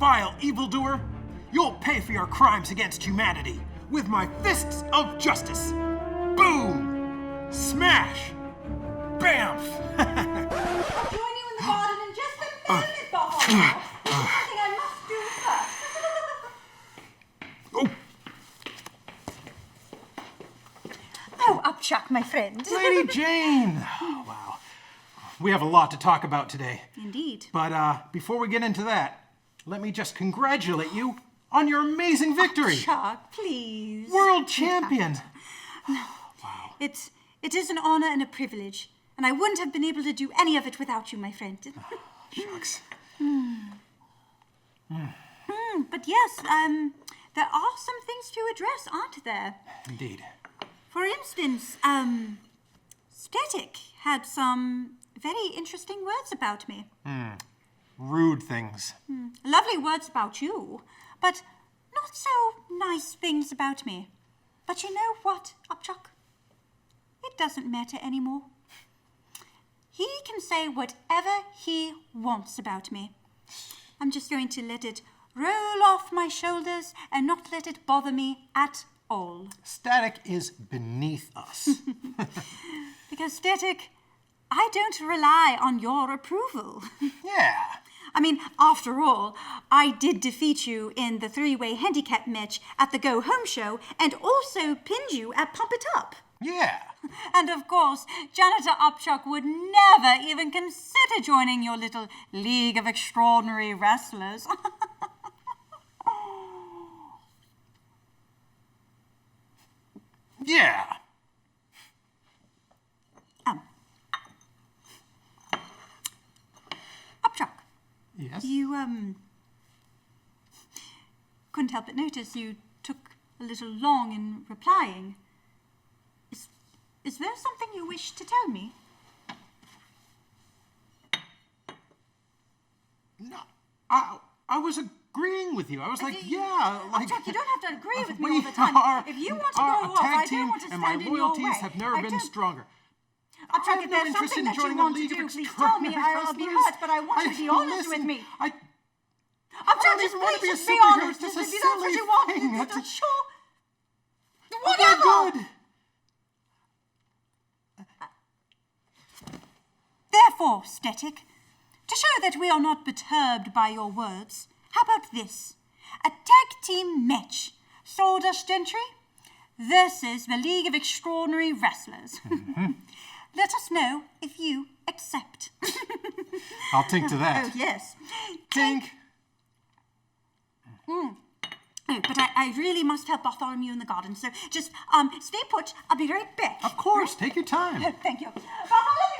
vile evildoer. You'll pay for your crimes against humanity with my fists of justice. Boom! Smash! Bamf! I'll join you in the garden in just a minute, Bartholomew. There's something I must do first. Oh, Upchuck, my friend. Lady Jane! Oh, wow. We have a lot to talk about today. Indeed. But before we get into that, let me just congratulate you on your amazing victory. Upchuck, please. World champion. Wow. It is an honor and a privilege, and I wouldn't have been able to do any of it without you, my friend. Shucks. But yes, there are some things to address, aren't there? Indeed. For instance, Static had some very interesting words about me. Rude things. Lovely words about you, but not so nice things about me. But you know what, Upchuck? It doesn't matter anymore. He can say whatever he wants about me. I'm just going to let it roll off my shoulders and not let it bother me at all. Static is beneath us. Because, Static, I don't rely on your approval. Yeah. I mean, after all, I did defeat you in the three-way handicap match at the Go Home show and also pinned you at Pump It Up. Yeah. And of course, Janitor Upchuck would never even consider joining your little League of Extraordinary Wrestlers. Yeah. Upchuck. Yes? You, couldn't help but notice you took a little long in replying. Is there something you wish to tell me? No. I was agreeing with you. I was like, yeah, like... Upchuck, you don't have to agree with me all the time. If you want to go off, I don't want to stand in your way. And my loyalties have never been stronger. Upchuck, if there's something that you want to do, please tell me. I'll be hurt, but I want you to be honest with me. Upchuck, just please be honest. If that's what you want, sure. Whatever. Good. Therefore, Static, to show that we are not perturbed by your words, how about this? A tag team match. Sawdust Gentry versus the League of Extraordinary Wrestlers. Let us know if you accept. I'll tink to that. Oh, yes. Tink. Oh, but I really must help Bartholomew in the garden, so just stay put. I'll be right back. Of course, take your time. Thank you. Bartholomew!